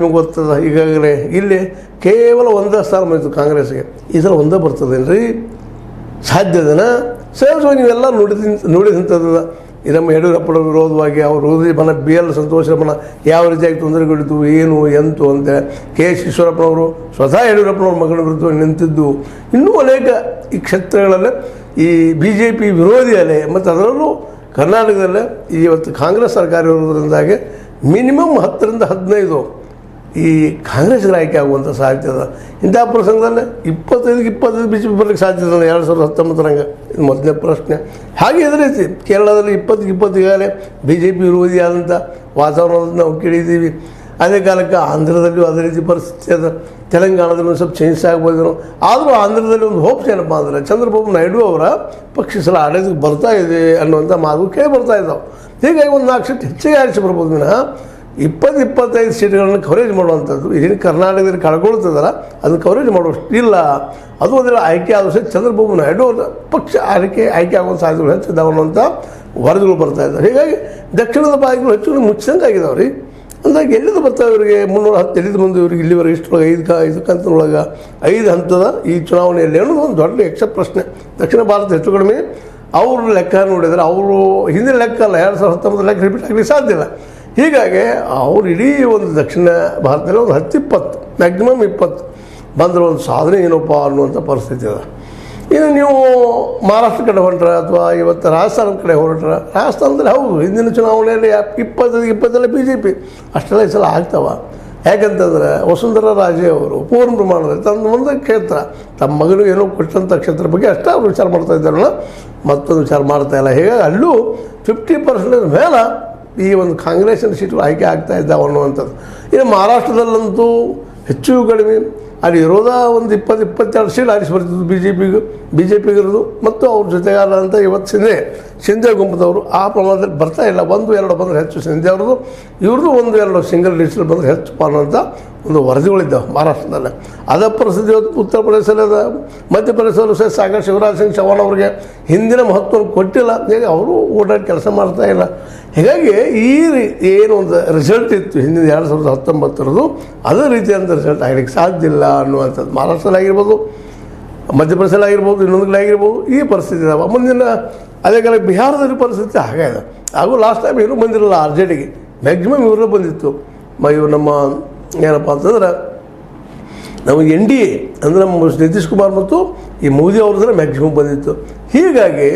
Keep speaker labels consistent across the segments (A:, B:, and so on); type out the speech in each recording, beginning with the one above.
A: ನಿಮ್ಗೆ ಗೊತ್ತದ ಈಗಾಗಲೇ ಇಲ್ಲಿ ಕೇವಲ ಒಂದೇ ಸ್ಥಾನ ಬಂದಿತ್ತು ಕಾಂಗ್ರೆಸ್ಗೆ, ಈ ಸಲ ಒಂದೇ ಬರ್ತದೇನ್ರಿ? ಸಾಧ್ಯದನ? ಸಹಜವಾಗಿ ನೀವೆಲ್ಲ ನೋಡಿದಂಥದ್ದು ಈ ನಮ್ಮ ಯಡಿಯೂರಪ್ಪನ ವಿರೋಧವಾಗಿ ಅವರು ಮನ ಬಿ ಎಲ್ ಸಂತೋಷರಪ್ಪನ ಯಾವ ರೀತಿಯಾಗಿ ತೊಂದರೆಗಳಿದ್ದು ಏನು ಎಂತು ಅಂತ ಕೆ ಎಸ್ ಈಶ್ವರಪ್ಪನವರು ಸ್ವತಃ ಯಡಿಯೂರಪ್ಪನವ್ರ ಮಗನ ವಿರುದ್ಧ ನಿಂತಿದ್ದು, ಇನ್ನೂ ಅನೇಕ ಈ ಕ್ಷೇತ್ರಗಳಲ್ಲೇ ಈ ಬಿ ಜೆ ಪಿ ವಿರೋಧಿ ಅಲೆ ಮತ್ತು ಅದರಲ್ಲೂ ಕರ್ನಾಟಕದಲ್ಲೇ ಇವತ್ತು ಕಾಂಗ್ರೆಸ್ ಸರ್ಕಾರ ಇರೋದ್ರಿಂದಾಗಿ ಮಿನಿಮಮ್ 10ರಿಂದ 15 ಈ ಕಾಂಗ್ರೆಸ್ಗೆ ಆಯ್ಕೆ ಆಗುವಂಥ ಸಾಧ್ಯತೆ ಅದ. ಇಂಥ ಪ್ರಸಂಗದಲ್ಲಿ 25 ಬಿ ಜೆ ಪಿ ಬರಲಿಕ್ಕೆ ಸಾಧ್ಯತೆ 2019ರಂಗೆ. ಇದು ಮೊದಲನೇ ಪ್ರಶ್ನೆ. ಹಾಗೆ ಇದೇ ರೀತಿ ಕೇರಳದಲ್ಲಿ 20 ಈಗಾಗಲೇ ಬಿ ಜೆ ಪಿ ವಿರೋಧಿ ಆದಂಥ ವಾತಾವರಣವನ್ನು ನಾವು ಕೇಳಿದ್ದೀವಿ. ಅದೇ ಕಾಲಕ್ಕೆ ಆಂಧ್ರದಲ್ಲಿಯೂ ಅದೇ ರೀತಿ ಪರಿಸ್ಥಿತಿ ಅದ. ತೆಲಂಗಾಣದಲ್ಲೂ ಸ್ವಲ್ಪ ಚೇಂಜ್ ಆಗ್ಬೋದು. ಆದರೂ ಆಂಧ್ರದಲ್ಲಿ ಒಂದು ಹೋಪ್ಸ್ ಏನಪ್ಪ ಅಂದರೆ ಚಂದ್ರಬಾಬು ನಾಯ್ಡು ಅವರ ಪಕ್ಷ ಸಲ ಆಡಳಿತಕ್ಕೆ ಬರ್ತಾ ಇದೆ ಅನ್ನುವಂಥ ಮಾತು ಕೇಳಿ ಬರ್ತಾ ಇದ್ದಾವೆ. ಹೀಗಾಗಿ ಒಂದು 4 ಸೀಟ್ ಹೆಚ್ಚಿಗೆ ಆರಿಸಿ ಬರ್ಬೋದು ವಿನಃ 20-25 ಸೀಟ್ಗಳನ್ನು ಕವರೇಜ್ ಮಾಡುವಂಥದ್ದು ಏನು ಕರ್ನಾಟಕದಲ್ಲಿ ಕಳ್ಕೊಳ್ತದಲ್ಲ ಅದನ್ನು ಕವರೇಜ್ ಮಾಡುವಷ್ಟು ಇಲ್ಲ. ಅದು ಒಂದೆಲ್ಲ ಆಯ್ಕೆ ಆದ ಸಹಿತ ಚಂದ್ರಬಾಬು ನಾಯ್ಡು ಅವರ ಪಕ್ಷ ಆಯ್ಕೆ ಆಗುವಂಥ ಸಾಧ್ಯತೆಗಳು ಹೆಚ್ಚಿದ್ದಾವೆ ಅನ್ನುವಂಥ ವರದಿಗಳು ಬರ್ತಾ ಇದ್ದಾವೆ. ಹೀಗಾಗಿ ದಕ್ಷಿಣದ ಭಾಗಗಳು ಹೆಚ್ಚು ಮುಚ್ಚಿದಂಗೆ ಆಗಿದಾವೆ ರೀ. ಅಂದಾಗ ಎಲ್ಲಿಂದ ಬರ್ತಾವೆ ಇವರಿಗೆ 310 ಎಲ್ಲಿಂದ ಬಂದು ಇವರಿಗೆ ಇಲ್ಲಿವರೆಗೆ ಇಷ್ಟೊಳಗೆ 5 ಕಂತಿನೊಳಗೆ 5 ಹಂತದ ಈ ಚುನಾವಣೆಯಲ್ಲಿ ಅನ್ನೋದು ಒಂದು ದೊಡ್ಡ ಯಕ್ಷ ಪ್ರಶ್ನೆ. ದಕ್ಷಿಣ ಭಾರತ ಹೆಚ್ಚು ಕಡಿಮೆ ಅವ್ರ ಲೆಕ್ಕ ನೋಡಿದರೆ ಅವರು ಹಿಂದಿನ ಲೆಕ್ಕ ಅಲ್ಲ, 2019 ಲೆಕ್ಕ ರಿಪೀಟ್ ಆಗಲಿಕ್ಕೆ ಸಾಧ್ಯ ಇಲ್ಲ. ಹೀಗಾಗಿ ಅವ್ರು ಇಡೀ ಒಂದು ದಕ್ಷಿಣ ಭಾರತದಲ್ಲಿ ಒಂದು 10-20 ಮ್ಯಾಕ್ಸಿಮಮ್ 20 ಬಂದರೆ ಒಂದು ಸಾಧನೆ ಏನಪ್ಪ ಅನ್ನುವಂಥ ಪರಿಸ್ಥಿತಿ ಅದ. ಇನ್ನು ನೀವು ಮಹಾರಾಷ್ಟ್ರ ಕಡೆ ಹೊರಟ್ರೆ ಅಥವಾ ಇವತ್ತು ರಾಜಸ್ಥಾನದ ಕಡೆ ಹೊರಟ್ರೆ, ರಾಜಸ್ಥಾನದಲ್ಲಿ ಹೌದು ಹಿಂದಿನ ಚುನಾವಣೆಯಲ್ಲಿ 20 ಬಿ ಜೆ ಪಿ ಅಷ್ಟೆಲ್ಲ ಈ ಸಲ ಆಗ್ತಾವೆ. ಯಾಕಂತಂದರೆ ವಸುಂಧರಾ ರಾಜೆ ಅವರು ಪೂರ್ಣ ಪ್ರಮಾಣದಲ್ಲಿ ತನ್ನ ಒಂದು ಕ್ಷೇತ್ರ ತಮ್ಮ ಮಗನಿಗೆ ಏನೋ ಕೊಟ್ಟಂಥ ಕ್ಷೇತ್ರ ಬಗ್ಗೆ ಅಷ್ಟೇ ಅವರು ವಿಚಾರ ಮಾಡ್ತಾ ಇದ್ದಾರಲ್ಲ, ಮತ್ತೊಂದು ವಿಚಾರ ಮಾಡ್ತಾಯಿಲ್ಲ. ಹೀಗಾಗಿ ಅಲ್ಲೂ 50% ಮೇಲೆ ಈ ಒಂದು ಕಾಂಗ್ರೆಸ್ಸಿನ ಸೀಟುಗಳು ಆಯ್ಕೆ ಆಗ್ತಾ ಇದ್ದಾವೆ ಅನ್ನುವಂಥದ್ದು. ಇನ್ನು ಮಹಾರಾಷ್ಟ್ರದಲ್ಲಂತೂ ಹೆಚ್ಚು ಕಡಿಮೆ ಅಲ್ಲಿ ಇರೋದ ಒಂದು 20-22 ಸೀಟ್ ಆರಿಸಿ ಬರ್ತಿದ್ದು ಬಿ ಜೆ ಪಿಗಿರೋದು. ಮತ್ತು ಅವ್ರ ಜೊತೆಗಾರರಂತ ಇವತ್ತು ಶಿಂದೆ ಗುಂಪದವರು ಆ ಪ್ರಮಾಣದಲ್ಲಿ ಬರ್ತಾ ಇಲ್ಲ. 1-2 ಬಂದರೆ ಹೆಚ್ಚು ಶಿಂದೆ ಅವ್ರದ್ದು, ಇವ್ರದ್ದು 1-2 ಸಿಂಗಲ್ ಲಿಸ್ಟಲ್ಲಿ ಬಂದರೆ ಹೆಚ್ಚು ಅನ್ನೋಂಥ ಒಂದು ವರದಿಗಳಿದ್ದಾವೆ ಮಹಾರಾಷ್ಟ್ರದಲ್ಲೇ. ಅದೇ ಪರಿಸ್ಥಿತಿ ಇವತ್ತು ಉತ್ತರ ಪ್ರದೇಶದಲ್ಲಿ ಅದ. ಮಧ್ಯಪ್ರದೇಶದಲ್ಲೂ ಸಹ ಸಾಕಷ್ಟು ಶಿವರಾಜ್ ಸಿಂಗ್ ಚೌಹಾಣ್ ಅವರಿಗೆ ಹಿಂದಿನ ಮಹತ್ವವನ್ನು ಕೊಟ್ಟಿಲ್ಲ. ಹೀಗೆ ಅವರು ಓಡಾಡಿ ಕೆಲಸ ಮಾಡ್ತಾ ಇಲ್ಲ. ಹೀಗಾಗಿ ಈ ಏನು ಒಂದು ರಿಸಲ್ಟ್ ಇತ್ತು ಹಿಂದಿನ 2019 ಅದೇ ರೀತಿಯಾದಂಥ ರಿಸಲ್ಟ್ ಆಗಲಿಕ್ಕೆ ಸಾಧ್ಯ ಇಲ್ಲ ಅನ್ನುವಂಥದ್ದು ಮಹಾರಾಷ್ಟ್ರದಲ್ಲಿ ಆಗಿರ್ಬೋದು, ಮಧ್ಯಪ್ರದೇಶದಲ್ಲಿ ಆಗಿರ್ಬೋದು, ಇನ್ನೊಂದು ಆಗಿರ್ಬೋದು ಈ ಪರಿಸ್ಥಿತಿ ಇದಾವೆ. ಮುಂದಿನ ಅದೇ ಕಾಲ ಬಿಹಾರದಲ್ಲಿ ಪರಿಸ್ಥಿತಿ ಹಾಗೆ ಇದೆ. ಹಾಗೂ ಲಾಸ್ಟ್ ಟೈಮ್ ಏನೂ ಬಂದಿರಲಿಲ್ಲ ಆರ್ ಜೆ ಡಿಗೆ, ಮ್ಯಾಕ್ಸಿಮಮ್ ಇವರೇ ಬಂದಿತ್ತು. ಇವು ನಮ್ಮ ಏನಪ್ಪ ಅಂತಂದ್ರೆ ನಮಗೆ ಎನ್ ಡಿ ಎ ಅಂದರೆ ನಮ್ಮ ನಿತೀಶ್ ಕುಮಾರ್ ಮತ್ತು ಈ ಮೋದಿ ಅವ್ರದ್ರೆ ಮ್ಯಾಕ್ಸಿಮಮ್ ಬಂದಿತ್ತು. ಹೀಗಾಗಿ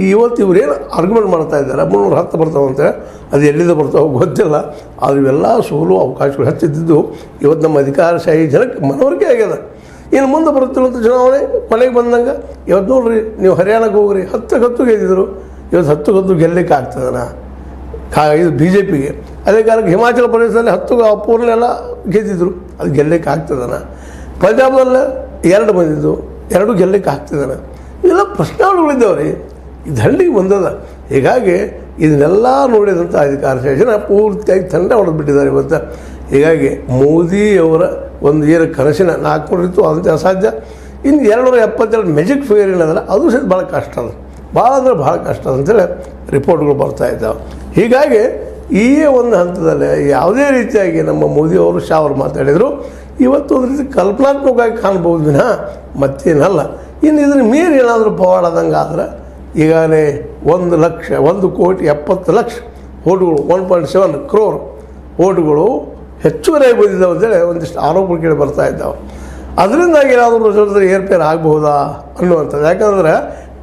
A: ಇವತ್ತು ಇವರೇನು ಆರ್ಗ್ಯುಮೆಂಟ್ ಮಾಡ್ತಾ ಇದ್ದಾರೆ 310 ಬರ್ತಾವಂತೆ, ಅದು ಎಲ್ಲಿಂದ ಬರ್ತಾವೆ ಗೊತ್ತಿಲ್ಲ. ಆದರೆ ಇವೆಲ್ಲ ಸೋಲು ಅವಕಾಶಗಳು ಹೆಚ್ಚಿದ್ದು ಇವತ್ತು ನಮ್ಮ ಅಧಿಕಾರಶಾಹಿ ಜನಕ್ಕೆ ಮನವರಿಕೆ ಆಗ್ಯದ. ಇನ್ನು ಮುಂದೆ ಬರುತ್ತಿರುವಂಥ ಚುನಾವಣೆ ಕೊನೆಗೆ ಬಂದಂಗೆ ಇವತ್ತು ನೋಡ್ರಿ, ನೀವು ಹರಿಯಾಣಕ್ಕೆ ಹೋಗ್ರಿ 10 ಗೆದ್ದಿದ್ರು, ಇವತ್ತು 10 ಗೆಲ್ಲಲಿಕ್ಕೆ ಆಗ್ತದನ ಇದು ಬಿ ಜೆ ಪಿಗೆ. ಅದೇ ಕಾಲಕ್ಕೆ ಹಿಮಾಚಲ ಪ್ರದೇಶದಲ್ಲಿ 10 ಅಪ್ಪೂರ್ನೆಲ್ಲ ಗೆದ್ದಿದ್ರು, ಅದು ಗೆಲ್ಲಲಿಕ್ಕೆ ಆಗ್ತದನ. ಪಂಜಾಬ್ದಲ್ಲೇ 2 ಬಂದಿದ್ದು, 2 ಗೆಲ್ಲಲಿಕ್ಕೆ ಆಗ್ತದನ. ಇವೆಲ್ಲ ಪ್ರಶ್ನೆಗಳಿದ್ದಾವೆ ರೀ, ಇದು ಹಳ್ಳಿಗೆ ಬಂದದ. ಹೀಗಾಗಿ ಇದನ್ನೆಲ್ಲ ನೋಡಿದಂಥ ಅಧಿಕಾರಶಾಹಿ ಜನ ಪೂರ್ತಿಯಾಗಿ ತಂಡ ಹೊಡೆದ್ಬಿಟ್ಟಿದ್ದಾರೆ ಇವತ್ತು. ಹೀಗಾಗಿ ಮೋದಿಯವರ ಒಂದು ಏನು ಕನಸಿನ 400 ಇತ್ತು ಅದಂತೆ ಅಸಾಧ್ಯ. ಇನ್ನು 272 ಮೆಜಿಕ್ ಫಿಗರ್ ಏನದಲ್ಲ ಅದು ಸಹಿತ ಭಾಳ ಕಷ್ಟ ಅದ, ಭಾಳ ಅಂದರೆ ಭಾಳ ಕಷ್ಟ ಅಂತೇಳಿ ರಿಪೋರ್ಟ್ಗಳು ಬರ್ತಾ ಇದ್ದಾವೆ. ಹೀಗಾಗಿ ಈ ಒಂದು ಹಂತದಲ್ಲಿ ಯಾವುದೇ ರೀತಿಯಾಗಿ ನಮ್ಮ ಮೋದಿಯವರು ಅವರು ಮಾತಾಡಿದರು ಇವತ್ತು ಒಂದು ರೀತಿ ಕಲ್ಪನಾತ್ಮಕವಾಗಿ ಕಾಣ್ಬೋದು ವಿನಃ ಮತ್ತೇನಲ್ಲ. ಇನ್ನು ಇದನ್ನು ಮೀರಿ ಏನಾದರೂ ಪವಾಡದಂಗೆ ಆದ್ರೆ ಈಗಾಗಲೇ 1,70,00,000 ಓಟುಗಳು 1.7 crore ಓಟುಗಳು ಹೆಚ್ಚುವರಿಯಾಗಿ ಬಂದಿದ್ದಾವೆ ಅಂತೇಳಿ ಒಂದಿಷ್ಟು ಆರೋಪಗಳು ಕೇಳಿ ಬರ್ತಾ ಇದ್ದಾವೆ. ಅದರಿಂದಾಗಿ ಏನಾದರೂ ರಿಸಲ್ಟ್ ಏರ್ಪೇರ್ ಆಗಬಹುದಾ ಅನ್ನುವಂಥದ್ದು. ಯಾಕಂದರೆ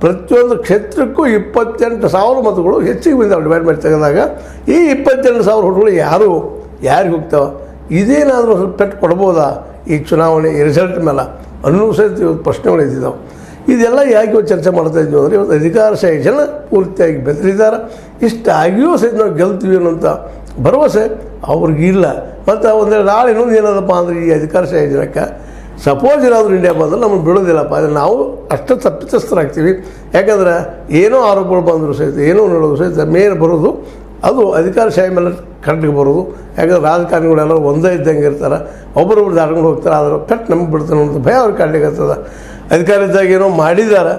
A: ಪ್ರತಿಯೊಂದು ಕ್ಷೇತ್ರಕ್ಕೂ 28,000 ಮತಗಳು ಹೆಚ್ಚಿಗೆ ಬಂದಾವೆ ಡಿವೈಡ್ ಮಾಡಿ ತೆಗೆದಾಗ. ಈ 28,000 ಓಟುಗಳು ಯಾರಿಗೆ ಹೋಗ್ತಾವೆ? ಇದೇನಾದರೂ ಸ್ವಲ್ಪ ಪೆಟ್ಟು ಕೊಡ್ಬೋದಾ ಈ ಚುನಾವಣೆ ಈ ರಿಸಲ್ಟ್ ಮೇಲೆ ಅನ್ನೋ ಸಹಿತ ಇವತ್ತು ಪ್ರಶ್ನೆಗಳು ಇದ್ದಿದ್ದಾವೆ. ಇದೆಲ್ಲ ಯಾಕೆ ಚರ್ಚೆ ಮಾಡ್ತಾ ಇದ್ವಿ ಅಂದರೆ ಇವತ್ತು ಅಧಿಕಾರಶಾಹಿ ಜನ ಪೂರ್ತಿಯಾಗಿ ಬೆದರಿದ್ದಾರೆ. ಇಷ್ಟಾಗಿಯೂ ಸಹಿತ ನಾವು ಗೆಲ್ತೀವಿ ಅನ್ನೋಂಥ ಭರವಸೆ ಅವ್ರಿಗಿಲ್ಲ. ಮತ್ತು ಒಂದೆರಡು ನಾಳೆ ಇನ್ನೊಂದು ಏನದಪ್ಪ ಅಂದರೆ ಈ ಅಧಿಕಾರಶಾಹಿ ಜನಕ್ಕೆ ಸಪೋಸ್ ಏನಾದರೂ ಇಂಡಿಯಾ ಬಂದರೆ ನಮಗೆ ಬಿಡೋದಿಲ್ಲಪ್ಪ, ಅಂದರೆ ನಾವು ಅಷ್ಟು ತಪ್ಪಿತಸ್ಥರಾಗ್ತೀವಿ. ಯಾಕಂದರೆ ಏನೋ ಆರೋಪಗಳು ಬಂದರೂ ಸಹಿತ ಏನೋ ನೋಡೋದು ಸಹಿತ ಮೇನ್ ಬರೋದು ಅದು ಅಧಿಕಾರಶಾಹಿ ಮೇಲೆ ಕರೆಕ್ಟಿಗೆ ಬರೋದು. ಯಾಕಂದ್ರೆ ರಾಜಕಾರಣಿಗಳೆಲ್ಲರೂ ಒಂದೇ ಇದ್ದಂಗೆ ಇರ್ತಾರೆ, ಒಬ್ಬರೊಬ್ರು ದಾಟ್ಕೊಂಡು ಹೋಗ್ತಾರೆ. ಆದರೆ ಪೆಟ್ಟು ನಮಗೆ ಬಿಡ್ತಾನೆ ಅನ್ನೋದು ಭಯ ಅವ್ರಿಗೆ ಕಾಡ್ಲಿಕ್ಕೆ ಆಗ್ತದೆ. ಅಧಿಕಾರ ಇದ್ದಾಗ ಏನೋ ಮಾಡಿದ್ದಾರೆ,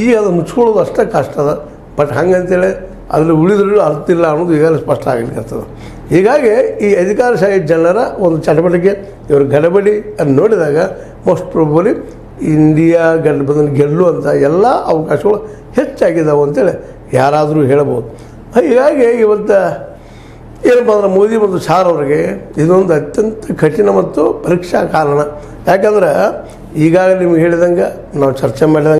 A: ಈಗ ಅದು ಮುಚ್ಕೊಳ್ಳೋದು ಅಷ್ಟೇ ಕಷ್ಟ ಅದ. ಬಟ್ ಹಂಗಂತೇಳಿ ಅದರಲ್ಲಿ ಉಳಿದ್ರೂ ಅರ್ಥ ಇಲ್ಲ ಅನ್ನೋದು ಈಗಾಗಲೇ ಸ್ಪಷ್ಟ ಆಗಲಿಕ್ಕೆ ಆಗ್ತದೆ. ಹೀಗಾಗಿ ಈ ಅಧಿಕಾರಶಾಹಿ ಜನರ ಒಂದು ಚಟುವಟಿಕೆ ಇವರು ಗಡಬಡಿ ಅನ್ನು ನೋಡಿದಾಗ ಮೋಸ್ಟ್ ಪ್ರಾಬಲಿ ಇಂಡಿಯಾ ಗಠಬಂಧನ ಗೆಲ್ಲುವಂಥ ಎಲ್ಲ ಅವಕಾಶಗಳು ಹೆಚ್ಚಾಗಿದ್ದಾವೆ ಅಂತೇಳಿ ಯಾರಾದರೂ ಹೇಳಬಹುದು. ಹೀಗಾಗಿ ಇವತ್ತು ಏನಪ್ಪ ಅಂದ್ರೆ ಮೋದಿ ಮತ್ತು ಶಾರ್ ಅವರಿಗೆ ಇದೊಂದು ಅತ್ಯಂತ ಕಠಿಣ ಮತ್ತು ಪರೀಕ್ಷಾ ಕಾರಣ. ಯಾಕಂದ್ರೆ ಈಗಾಗಲೇ ನಿಮ್ಗೆ ಹೇಳಿದಂಗೆ ನಾವು ಚರ್ಚೆ ಮಾಡಿದಂಗೆ